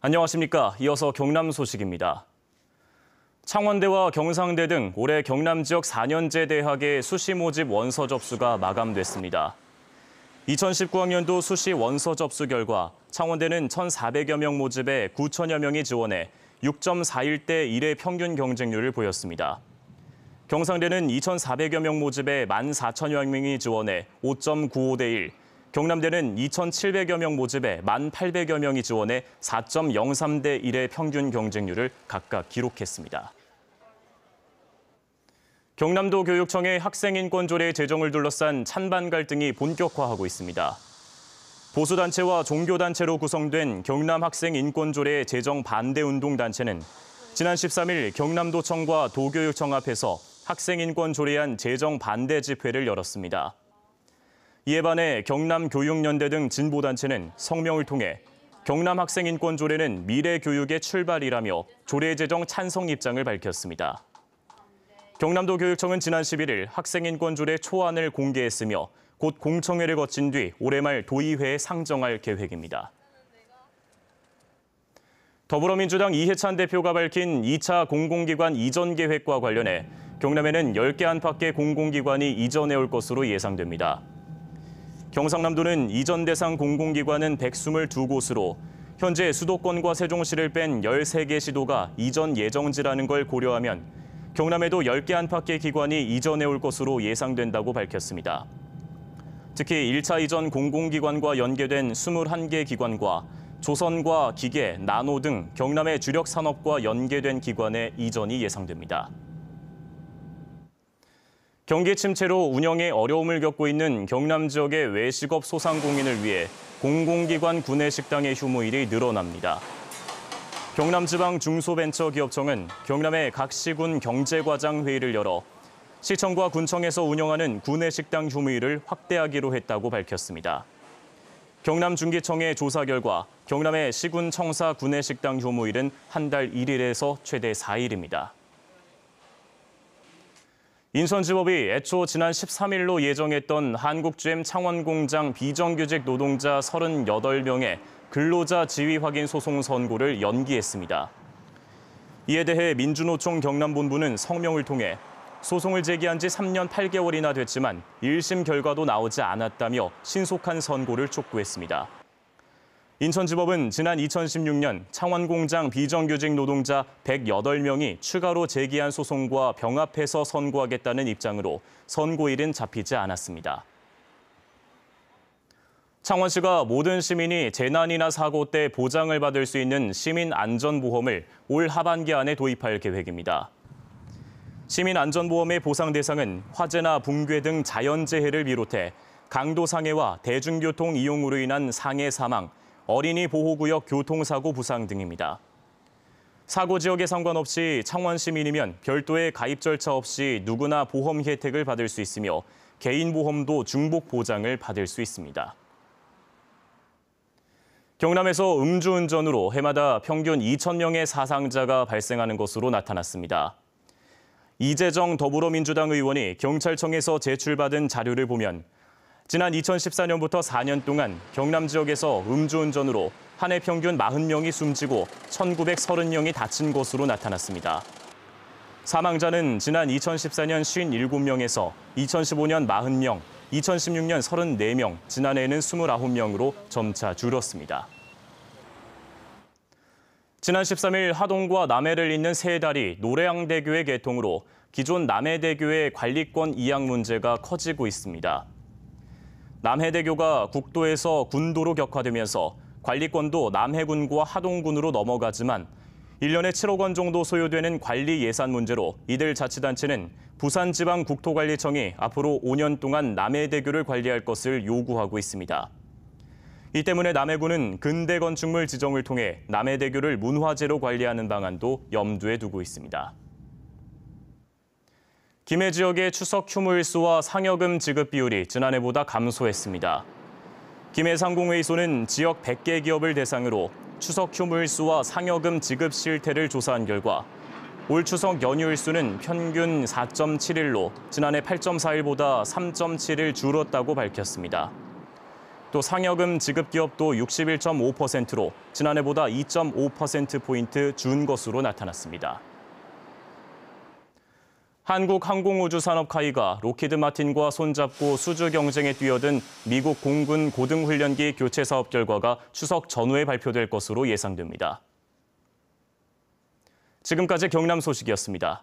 안녕하십니까. 이어서 경남 소식입니다. 창원대와 경상대 등 올해 경남 지역 4년제 대학의 수시 모집 원서 접수가 마감됐습니다. 2019학년도 수시 원서 접수 결과 창원대는 1,400여 명 모집에 9천여 명이 지원해 6.41대 1의 평균 경쟁률을 보였습니다. 경상대는 2,400여 명 모집에 14,000여 명이 지원해 5.95대 1, 경남대는 2,700여 명 모집에 1,800여 명이 지원해 4.03대 1의 평균 경쟁률을 각각 기록했습니다. 경남도 교육청의 학생인권조례 제정을 둘러싼 찬반 갈등이 본격화하고 있습니다. 보수단체와 종교단체로 구성된 경남학생인권조례 제정 반대운동단체는 지난 13일 경남도청과 도교육청 앞에서 학생인권조례안 제정 반대 집회를 열었습니다. 이에 반해 경남교육연대 등 진보단체는 성명을 통해 경남학생인권조례는 미래교육의 출발이라며 조례 제정 찬성 입장을 밝혔습니다. 경남도 교육청은 지난 11일 학생인권조례 초안을 공개했으며 곧 공청회를 거친 뒤 올해 말 도의회에 상정할 계획입니다. 더불어민주당 이해찬 대표가 밝힌 2차 공공기관 이전 계획과 관련해 경남에는 10개 안팎의 공공기관이 이전해 올 것으로 예상됩니다. 경상남도는 이전 대상 공공기관은 122곳으로 현재 수도권과 세종시를 뺀 13개 시도가 이전 예정지라는 걸 고려하면 경남에도 10개 안팎의 기관이 이전해 올 것으로 예상된다고 밝혔습니다. 특히 1차 이전 공공기관과 연계된 21개 기관과 조선과 기계, 나노 등 경남의 주력 산업과 연계된 기관의 이전이 예상됩니다. 경기 침체로 운영에 어려움을 겪고 있는 경남 지역의 외식업 소상공인을 위해 공공기관 구내식당의 휴무일이 늘어납니다. 경남지방중소벤처기업청은 경남의 각 시군 경제과장회의를 열어 시청과 군청에서 운영하는 구내식당 휴무일을 확대하기로 했다고 밝혔습니다. 경남중기청의 조사 결과 경남의 시군 청사 구내식당 휴무일은 한 달 1일에서 최대 4일입니다. 인천지법이 애초 지난 13일로 예정했던 한국GM 창원공장 비정규직 노동자 38명의 근로자 지위 확인 소송 선고를 연기했습니다. 이에 대해 민주노총 경남본부는 성명을 통해 소송을 제기한 지 3년 8개월이나 됐지만 1심 결과도 나오지 않았다며 신속한 선고를 촉구했습니다. 인천지법은 지난 2016년 창원공장 비정규직 노동자 108명이 추가로 제기한 소송과 병합해서 선고하겠다는 입장으로 선고일은 잡히지 않았습니다. 창원시가 모든 시민이 재난이나 사고 때 보장을 받을 수 있는 시민안전보험을 올 하반기 안에 도입할 계획입니다. 시민안전보험의 보상 대상은 화재나 붕괴 등 자연재해를 비롯해 강도상해와 대중교통 이용으로 인한 상해 사망, 어린이 보호구역 교통사고 부상 등입니다. 사고 지역에 상관없이 창원 시민이면 별도의 가입 절차 없이 누구나 보험 혜택을 받을 수 있으며 개인보험도 중복 보장을 받을 수 있습니다. 경남에서 음주운전으로 해마다 평균 2,000명의 사상자가 발생하는 것으로 나타났습니다. 이재정 더불어민주당 의원이 경찰청에서 제출받은 자료를 보면 지난 2014년부터 4년 동안 경남 지역에서 음주운전으로 한 해 평균 40명이 숨지고 1,930명이 다친 것으로 나타났습니다. 사망자는 지난 2014년 57명에서 2015년 40명, 2016년 34명, 지난해에는 29명으로 점차 줄었습니다. 지난 13일 하동과 남해를 잇는 세 다리 노래양대교의 개통으로 기존 남해대교의 관리권 이양 문제가 커지고 있습니다. 남해대교가 국도에서 군도로 격화되면서 관리권도 남해군과 하동군으로 넘어가지만 1년에 7억 원 정도 소요되는 관리 예산 문제로 이들 자치단체는 부산지방국토관리청이 앞으로 5년 동안 남해대교를 관리할 것을 요구하고 있습니다. 이 때문에 남해군은 근대 건축물 지정을 통해 남해대교를 문화재로 관리하는 방안도 염두에 두고 있습니다. 김해 지역의 추석 휴무일수와 상여금 지급 비율이 지난해보다 감소했습니다. 김해 상공회의소는 지역 100개 기업을 대상으로 추석 휴무일수와 상여금 지급 실태를 조사한 결과 올 추석 연휴일수는 평균 4.7일로 지난해 8.4일보다 3.7일 줄었다고 밝혔습니다. 또 상여금 지급 기업도 61.5%로 지난해보다 2.5%포인트 준 것으로 나타났습니다. 한국항공우주산업카이가 록히드 마틴과 손잡고 수주 경쟁에 뛰어든 미국 공군 고등훈련기 교체 사업 결과가 추석 전후에 발표될 것으로 예상됩니다. 지금까지 경남 소식이었습니다.